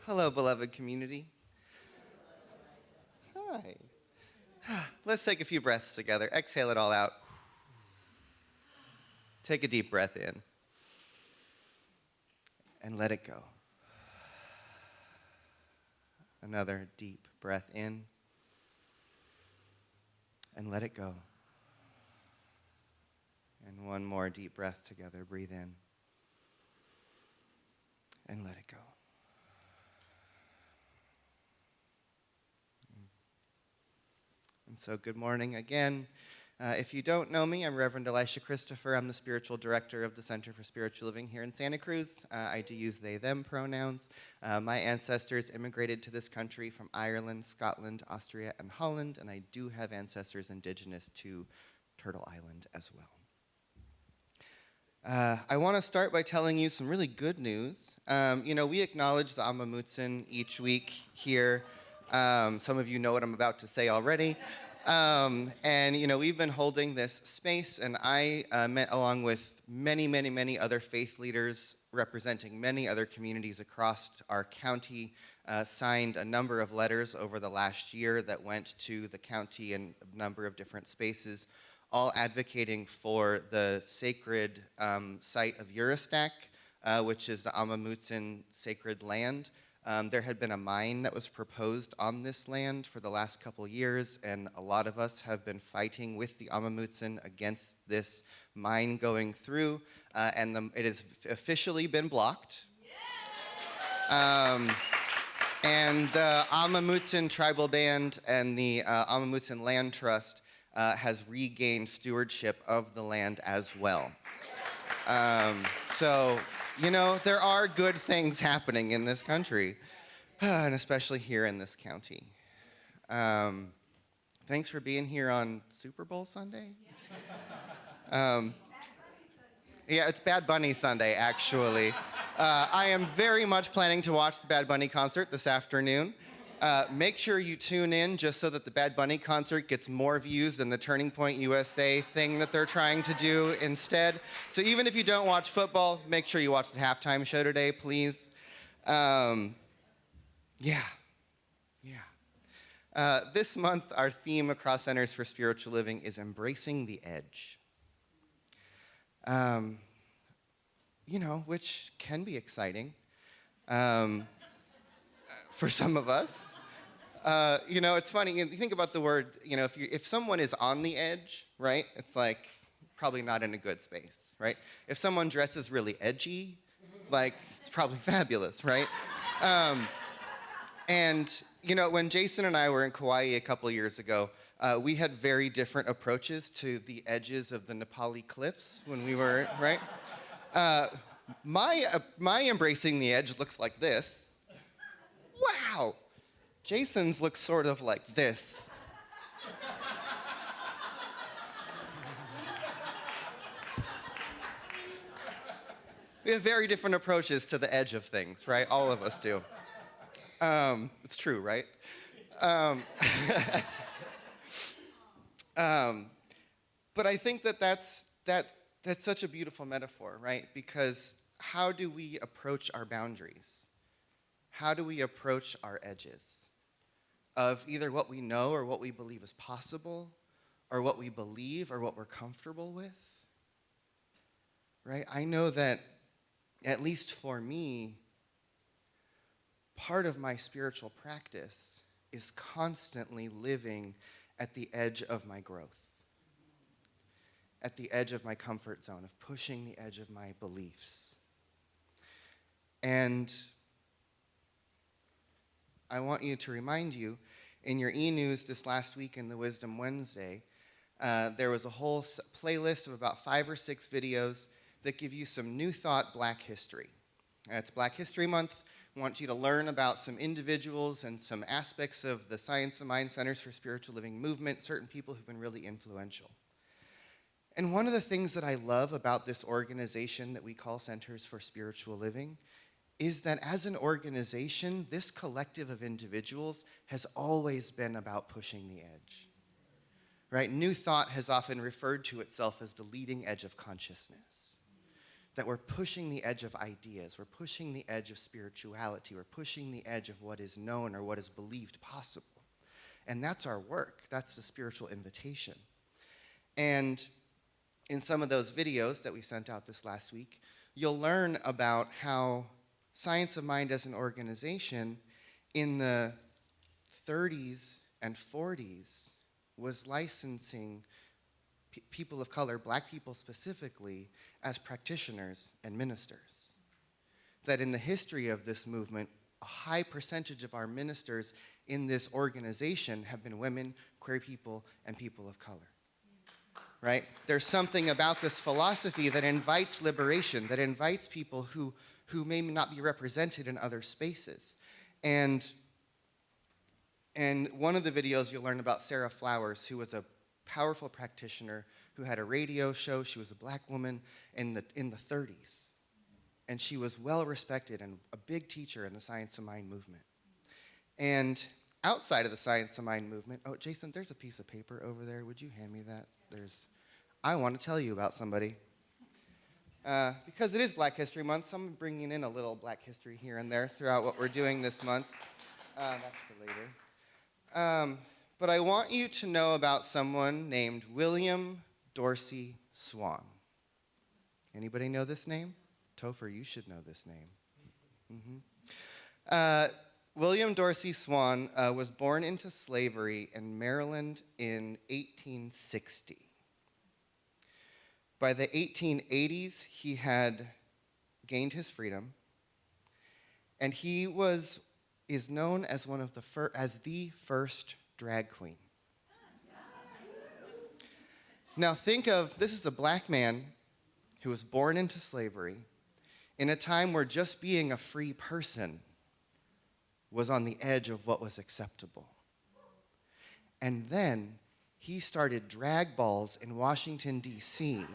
Hello, beloved community. Hi. Let's take a few breaths together. Exhale it all out. Take a deep breath in and let it go. Another deep breath in and let it go. And one more deep breath together. Breathe in and let it go. And so good morning again. If you don't know me, I'm Reverend Elisha Christopher. I'm the spiritual director of the Center for Spiritual Living here in Santa Cruz. I do use they, them pronouns. My ancestors immigrated to this country from Ireland, Scotland, Austria, and Holland, and I do have ancestors indigenous to Turtle Island as well. I want to start by telling you some really good news. We acknowledge the Amamutsin each week here. Some of you know what I'm about to say already. We've been holding this space, and I met along with many other faith leaders representing many other communities across our county, signed a number of letters over the last year that went to the county in a number of different spaces, all advocating for the sacred site of Eurostak, which is the Amamutsin sacred land. There had been a mine that was proposed on this land for the last couple years, and a lot of us have been fighting with the Amamutsin against this mine going through, it has officially been blocked. And the Amamutsin Tribal Band and the Amamutsin Land Trust has regained stewardship of the land as well. There are good things happening in this country, and especially here in this county. Thanks for being here on Super Bowl Sunday. Yeah, it's Bad Bunny Sunday, actually. I am very much planning to watch the Bad Bunny concert this afternoon. Make sure you tune in just so that the Bad Bunny concert gets more views than the Turning Point USA thing that they're trying to do instead. So even if you don't watch football, make sure you watch the halftime show today, please. This month, our theme across Centers for Spiritual Living is embracing the edge. Which can be exciting for some of us. It's funny, you think about the word, if someone is on the edge, right, it's like probably not in a good space, right? If someone dresses really edgy, it's probably fabulous, right? When Jason and I were in Kauai a couple years ago, we had very different approaches to the edges of the Nepali cliffs when we were, right? My embracing the edge looks like this. Wow! Jason's looks sort of like this. We have very different approaches to the edge of things, right? All of us do. It's true, right? But I think that's such a beautiful metaphor, right? Because how do we approach our boundaries? How do we approach our edges of either what we know or what we believe is possible, or what we believe or what we're comfortable with? Right? I know that, at least for me, part of my spiritual practice is constantly living at the edge of my growth, at the edge of my comfort zone, of pushing the edge of my beliefs. And I want to remind you, in your e-news this last week in the Wisdom Wednesday, there was a whole playlist of about 5 or 6 videos that give you some New Thought Black history. It's Black History Month. I want you to learn about some individuals and some aspects of the Science of Mind Centers for Spiritual Living movement, certain people who've been really influential. And one of the things that I love about this organization that we call Centers for Spiritual Living is that as an organization, this collective of individuals has always been about pushing the edge. Right? New Thought has often referred to itself as the leading edge of consciousness. that we're pushing the edge of ideas, we're pushing the edge of spirituality, we're pushing the edge of what is known or what is believed possible. And that's our work. That's the spiritual invitation. And in some of those videos that we sent out this last week, you'll learn about how Science of Mind as an organization in the 30s and 40s was licensing people of color, black people specifically, as practitioners and ministers. That in the history of this movement, a high percentage of our ministers in this organization have been women, queer people, and people of color. Right? There's something about this philosophy that invites liberation, that invites people who may not be represented in other spaces. And one of the videos you'll learn about Sarah Flowers, who was a powerful practitioner who had a radio show. She was a black woman in the 30s. And she was well respected and a big teacher in the Science of Mind movement. And outside of the Science of Mind movement, oh, Jason, there's a piece of paper over there. Would you hand me that? I want to tell you about somebody. Because it is Black History Month, so I'm bringing in a little Black history here and there throughout what we're doing this month. That's for later. But I want you to know about someone named William Dorsey Swan. Anybody know this name? Topher, you should know this name. William Dorsey Swan was born into slavery in Maryland in 1860. By the 1880s, he had gained his freedom, and he is known as the first drag queen. Now this is a black man who was born into slavery in a time where just being a free person was on the edge of what was acceptable. And then he started drag balls in Washington, D.C.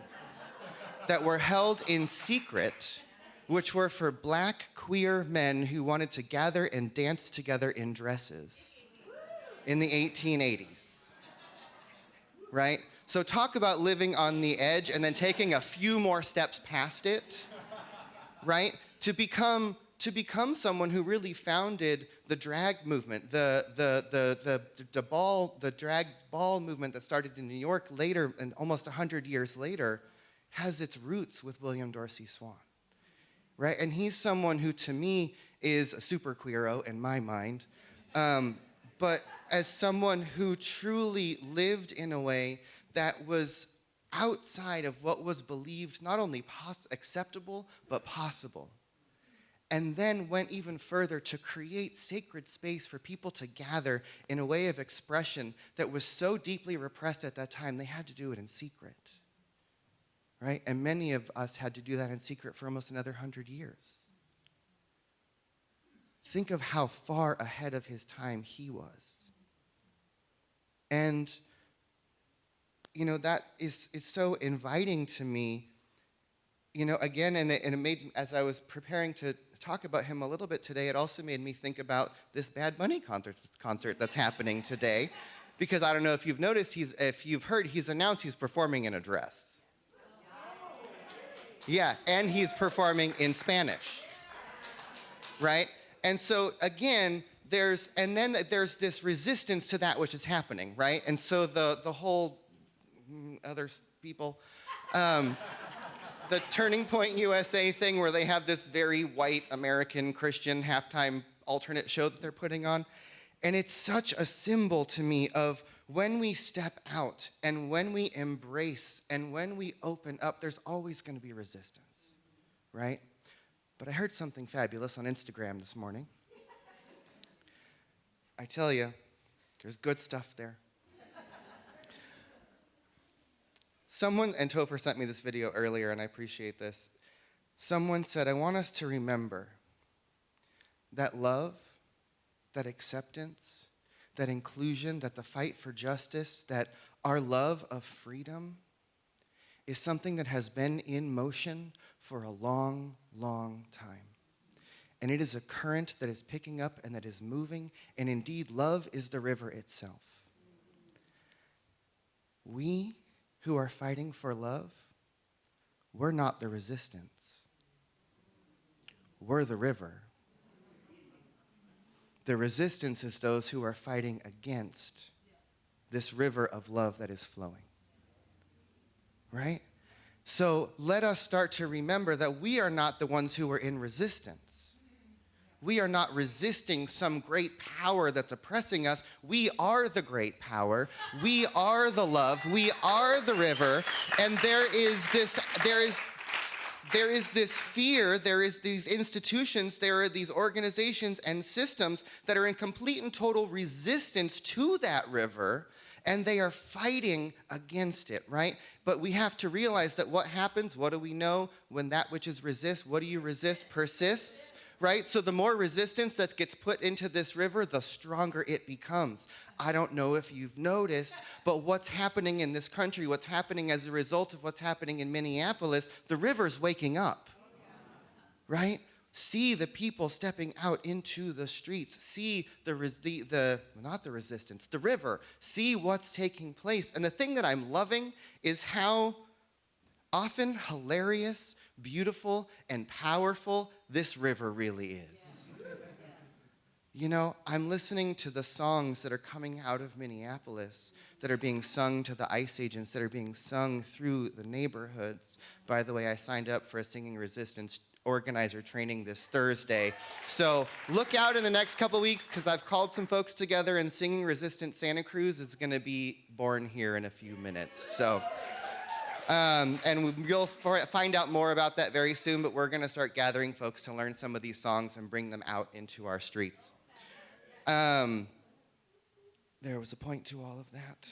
that were held in secret, which were for black queer men who wanted to gather and dance together in dresses in the 1880s, right? So talk about living on the edge and then taking a few more steps past it, right? To become someone who really founded the drag movement, the drag ball movement that started in New York later, and almost 100 years later, has its roots with William Dorsey Swan, right? And he's someone who, to me, is a super queero in my mind, but as someone who truly lived in a way that was outside of what was believed not only acceptable, but possible. And then went even further to create sacred space for people to gather in a way of expression that was so deeply repressed at that time, they had to do it in secret, right? And many of us had to do that in secret for almost another 100 years. Think of how far ahead of his time he was. And, that is so inviting to me, again, and it made, as I was preparing to talk about him a little bit today, it also made me think about this Bad Bunny concert that's happening today, because I don't know if you've noticed, if you've heard, he's announced he's performing in a dress. Yeah, and he's performing in Spanish, right? And so again, there's this resistance to that which is happening, right? And so the whole other people, the Turning Point USA thing where they have this very white American Christian halftime alternate show that they're putting on. And it's such a symbol to me of when we step out and when we embrace and when we open up, there's always going to be resistance, right? But I heard something fabulous on Instagram this morning. I tell you, there's good stuff there. Someone, and Topher sent me this video earlier, and I appreciate this. Someone said, I want us to remember that love, that acceptance, that inclusion, that the fight for justice, that our love of freedom is something that has been in motion for a long, long time. And it is a current that is picking up and that is moving, and indeed, love is the river itself. We who are fighting for love, we're not the resistance. We're the river. The resistance is those who are fighting against this river of love that is flowing. Right? So let us start to remember that we are not the ones who are in resistance. We are not resisting some great power that's oppressing us. We are the great power. We are the love. We are the river. And there is this fear, there is these institutions, there are these organizations and systems that are in complete and total resistance to that river, and they are fighting against it, right? But we have to realize that what happens, what do we know? When that which is resist, what do you resist? Persists, right? So the more resistance that gets put into this river, the stronger it becomes. I don't know if you've noticed, but what's happening in this country, what's happening as a result of what's happening in Minneapolis, the river's waking up, right? See the people stepping out into the streets. See not the resistance, the river. See what's taking place. And the thing that I'm loving is how often hilarious, beautiful, and powerful this river really is. You know, I'm listening to the songs that are coming out of Minneapolis that are being sung to the ICE agents, that are being sung through the neighborhoods. By the way, I signed up for a singing resistance organizer training this Thursday. So look out in the next couple weeks, because I've called some folks together, and Singing Resistant Santa Cruz is going to be born here in a few minutes. So, and you'll find out more about that very soon, but we're going to start gathering folks to learn some of these songs and bring them out into our streets. There was a point to all of that.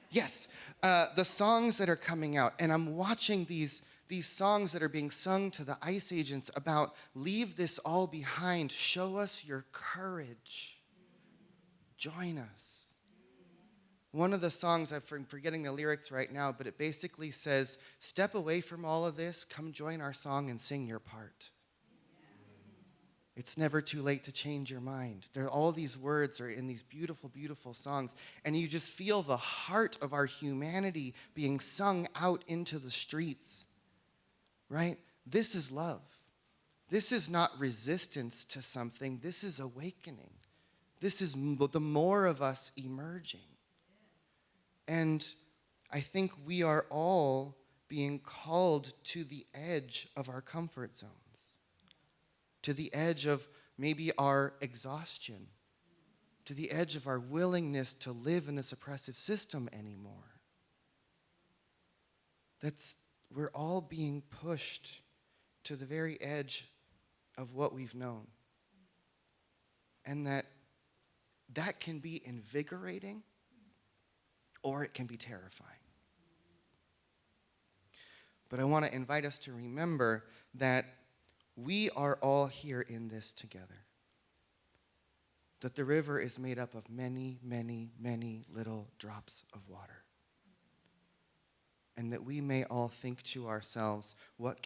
Yes, the songs that are coming out, and I'm watching these songs that are being sung to the ICE agents about leave this all behind, show us your courage, join us. One of the songs, I'm forgetting the lyrics right now, but it basically says, step away from all of this, come join our song and sing your part. It's never too late to change your mind. All these words are in these beautiful, beautiful songs, and you just feel the heart of our humanity being sung out into the streets, right? This is love. This is not resistance to something. This is awakening. This is the more of us emerging. And I think we are all being called to the edge of our comfort zones, to the edge of maybe our exhaustion, to the edge of our willingness to live in this oppressive system anymore. We're all being pushed to the very edge of what we've known. And that can be invigorating, or it can be terrifying. But I want to invite us to remember that we are all here in this together. That the river is made up of many, many, many little drops of water. And that we may all think to ourselves, what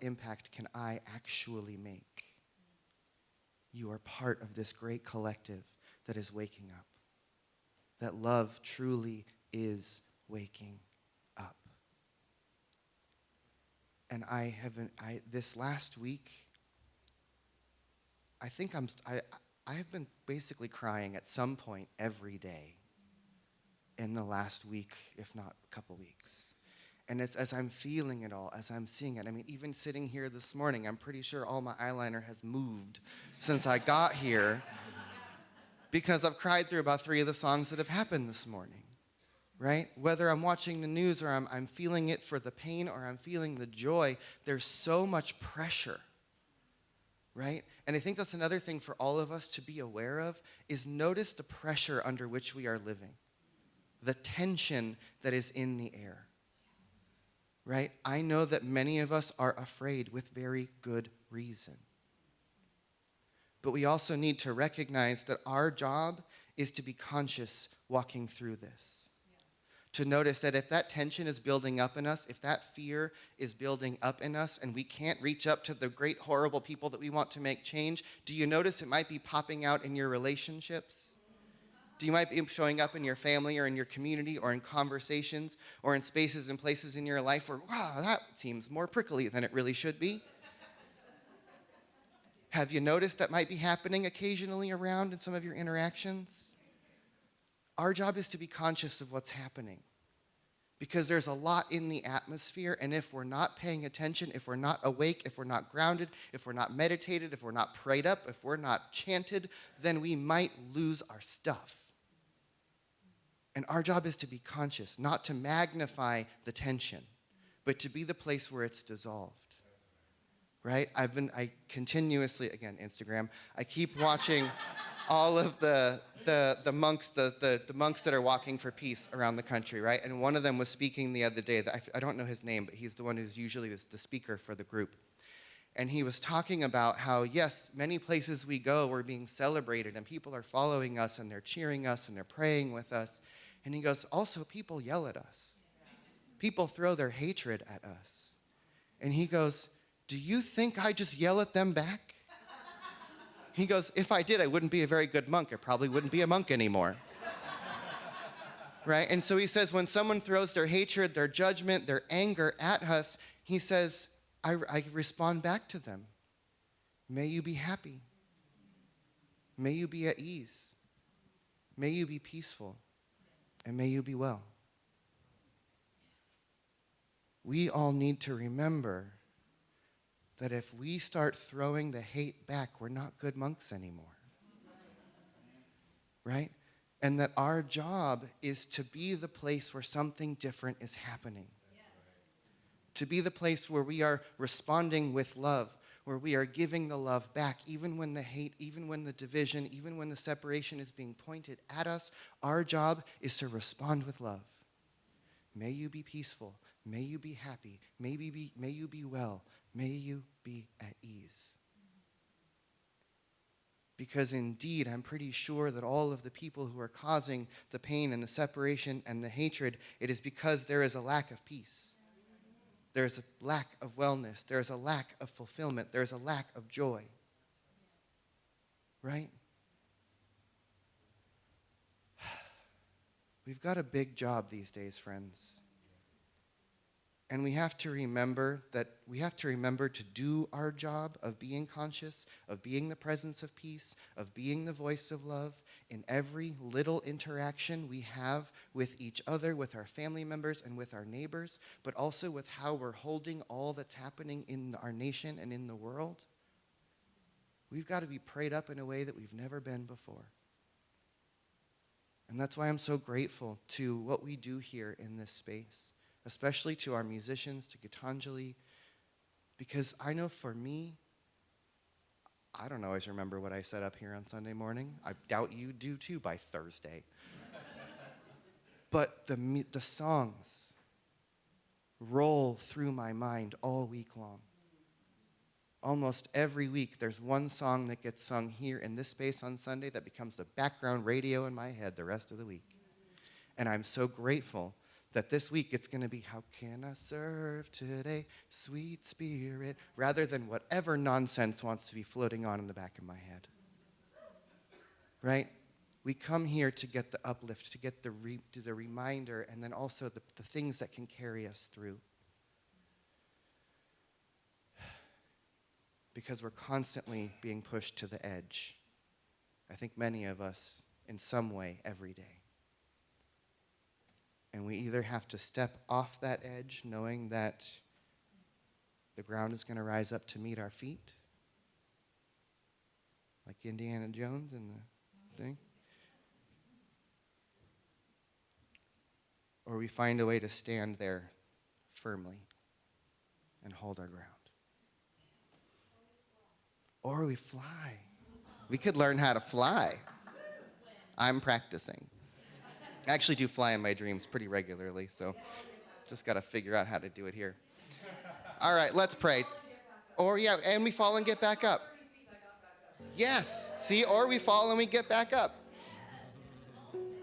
impact can I actually make? You are part of this great collective that is waking up. That love truly is waking up. And this last week, I think I have been basically crying at some point every day in the last week, if not a couple weeks. And it's as I'm feeling it all, as I'm seeing it. I mean, even sitting here this morning, I'm pretty sure all my eyeliner has moved since I got here, because I've cried through about 3 of the songs that have happened this morning. Right? Whether I'm watching the news or I'm feeling it for the pain or I'm feeling the joy, there's so much pressure, right? And I think that's another thing for all of us to be aware of, is notice the pressure under which we are living, the tension that is in the air, right? I know that many of us are afraid with very good reason. But we also need to recognize that our job is to be conscious walking through this. To notice that if that tension is building up in us, if that fear is building up in us, and we can't reach up to the great, horrible people that we want to make change, do you notice it might be popping out in your relationships? You might be showing up in your family or in your community or in conversations or in spaces and places in your life where, wow, that seems more prickly than it really should be. Have you noticed that might be happening occasionally around in some of your interactions? Our job is to be conscious of what's happening, because there's a lot in the atmosphere, and if we're not paying attention, if we're not awake, if we're not grounded, if we're not meditated, if we're not prayed up, if we're not chanted, then we might lose our stuff. And our job is to be conscious, not to magnify the tension, but to be the place where it's dissolved. Right? I continuously, again, Instagram, I keep watching all of the monks, the monks that are walking for peace around the country, right? And one of them was speaking the other day. I don't know his name, but he's the one who's usually the speaker for the group. And he was talking about how, yes, many places we go, we're being celebrated, and people are following us, and they're cheering us, and they're praying with us. And he goes, also, people yell at us. People throw their hatred at us. And he goes, do you think I just yell at them back? He goes, if I did, I wouldn't be a very good monk. I probably wouldn't be a monk anymore. Right? And so he says, when someone throws their hatred, their judgment, their anger at us, he says, I respond back to them. May you be happy. May you be at ease. May you be peaceful. And may you be well. We all need to remember that if we start throwing the hate back, we're not good monks anymore. Right? And that our job is to be the place where something different is happening. To be the place where we are responding with love, where we are giving the love back, even when the hate, even when the division, even when the separation is being pointed at us. Our job is to respond with love. May you be peaceful. May you be happy. May you be well. May you be at ease. Because indeed, I'm pretty sure that all of the people who are causing the pain and the separation and the hatred, it is because there is a lack of peace. There is a lack of wellness. There is a lack of fulfillment. There is a lack of joy. Right? We've got a big job these days, friends. And we have to remember to do our job of being conscious, of being the presence of peace, of being the voice of love in every little interaction we have with each other, with our family members, and with our neighbors, but also with how we're holding all that's happening in our nation and in the world. We've got to be prayed up in a way that we've never been before. And that's why I'm so grateful to what we do here in this space, especially to our musicians, to Gitanjali, because I know for me, I don't always remember what I said up here on Sunday morning. I doubt you do too by Thursday. But the songs roll through my mind all week long. Almost every week, there's one song that gets sung here in this space on Sunday that becomes the background radio in my head the rest of the week. And I'm so grateful that this week it's going to be, how can I serve today, sweet spirit, rather than whatever nonsense wants to be floating on in the back of my head. Right? We come here to get the uplift, to get the reminder, and then also the things that can carry us through. Because we're constantly being pushed to the edge. I think many of us, in some way, every day. And we either have to step off that edge knowing that the ground is going to rise up to meet our feet, like Indiana Jones in the thing, or we find a way to stand there firmly and hold our ground. Or we fly. We could learn how to fly. I'm practicing. I actually do fly in my dreams pretty regularly, so just got to figure out how to do it here. All right, let's pray. Or, yeah, and we fall and get back up. Yes, see, or we fall and we get back up.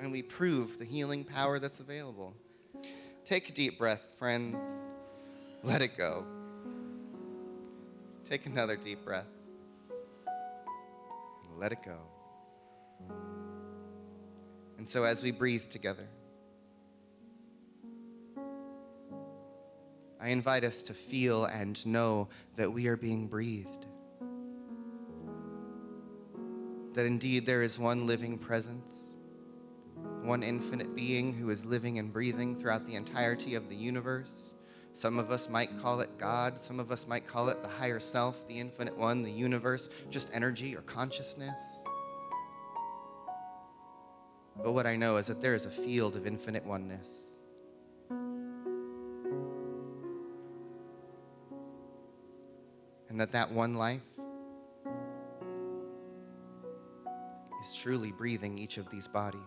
And we prove the healing power that's available. Take a deep breath, friends. Let it go. Take another deep breath. Let it go. And so as we breathe together, I invite us to feel and know that we are being breathed. That indeed there is one living presence, one infinite being who is living and breathing throughout the entirety of the universe. Some of us might call it God. Some of us might call it the higher self, the infinite one, the universe, just energy or consciousness. But what I know is that there is a field of infinite oneness. And that one life is truly breathing each of these bodies.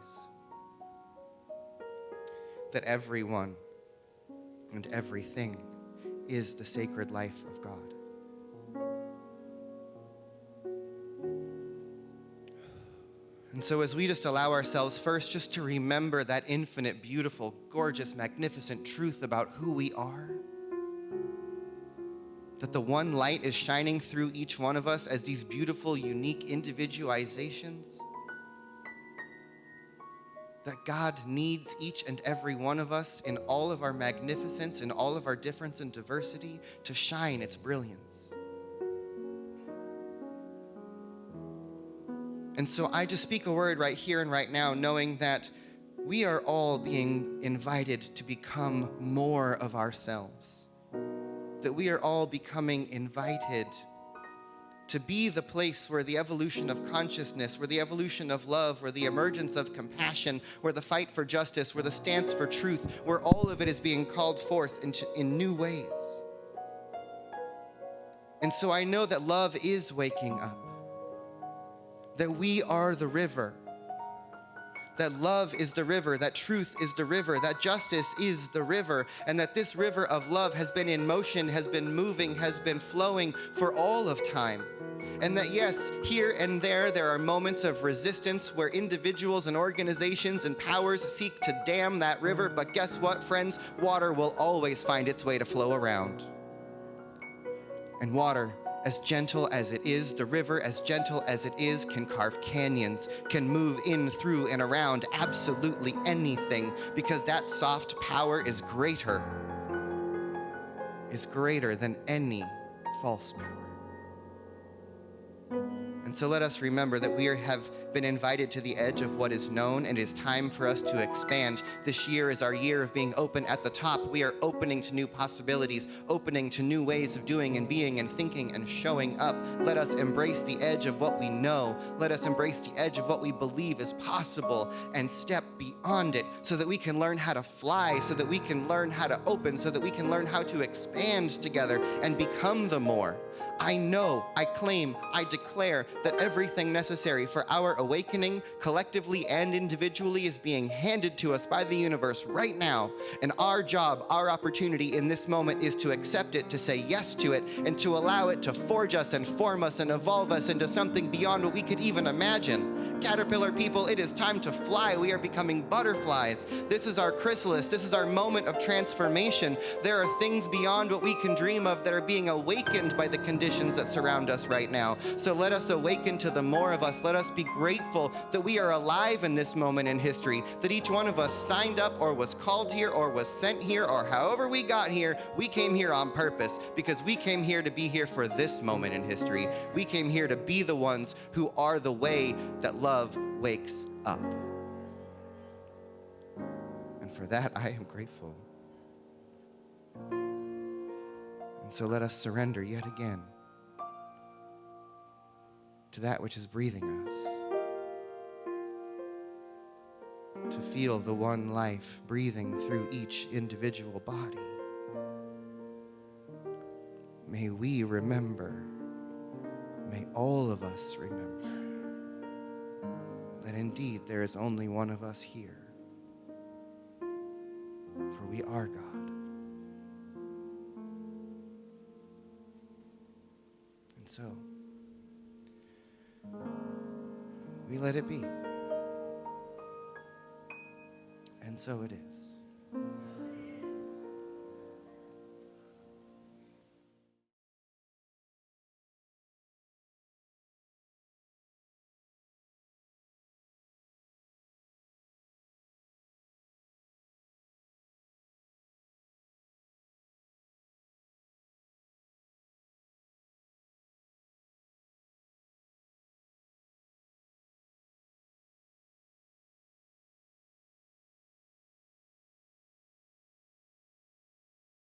That everyone and everything is the sacred life of God. And so as we just allow ourselves first just to remember that infinite, beautiful, gorgeous, magnificent truth about who we are, that the one light is shining through each one of us as these beautiful, unique individualizations, that God needs each and every one of us in all of our magnificence, in all of our difference and diversity, to shine its brilliance. And so I just speak a word right here and right now, knowing that we are all being invited to become more of ourselves. That we are all becoming invited to be the place where the evolution of consciousness, where the evolution of love, where the emergence of compassion, where the fight for justice, where the stance for truth, where all of it is being called forth in new ways. And so I know that love is waking up. That we are the river, that love is the river, that truth is the river, that justice is the river, and that this river of love has been in motion, has been moving, has been flowing for all of time. And that yes, here and there are moments of resistance where individuals and organizations and powers seek to dam that river, but guess what, friends? Water will always find its way to flow around. And water, as gentle as it is, the river, as gentle as it is, can carve canyons, can move in, through, and around absolutely anything, because that soft power is greater than any false power. And so let us remember that we have been invited to the edge of what is known, and it is time for us to expand. This year is our year of being open at the top. We are opening to new possibilities, opening to new ways of doing and being and thinking and showing up. Let us embrace the edge of what we know. Let us embrace the edge of what we believe is possible and step beyond it so that we can learn how to fly, so that we can learn how to open, so that we can learn how to expand together and become the more. I know, I claim, I declare that everything necessary for our awakening, collectively and individually, is being handed to us by the universe right now. And our job, our opportunity in this moment is to accept it, to say yes to it, and to allow it to forge us and form us and evolve us into something beyond what we could even imagine. Caterpillar people, it is time to fly. We are becoming butterflies. This is our chrysalis. This is our moment of transformation. There are things beyond what we can dream of that are being awakened by the conditions that surround us right now. So let us awaken to the more of us. Let us be grateful that we are alive in this moment in history, that each one of us signed up or was called here or was sent here, or however we got here, we came here on purpose, because we came here to be here for this moment in history. We came here to be the ones who are the way that love wakes up. And for that, I am grateful. And so let us surrender yet again to that which is breathing us, to feel the one life breathing through each individual body. May we remember, may all of us remember, that indeed there is only one of us here, for we are God. And so, we let it be. And so it is.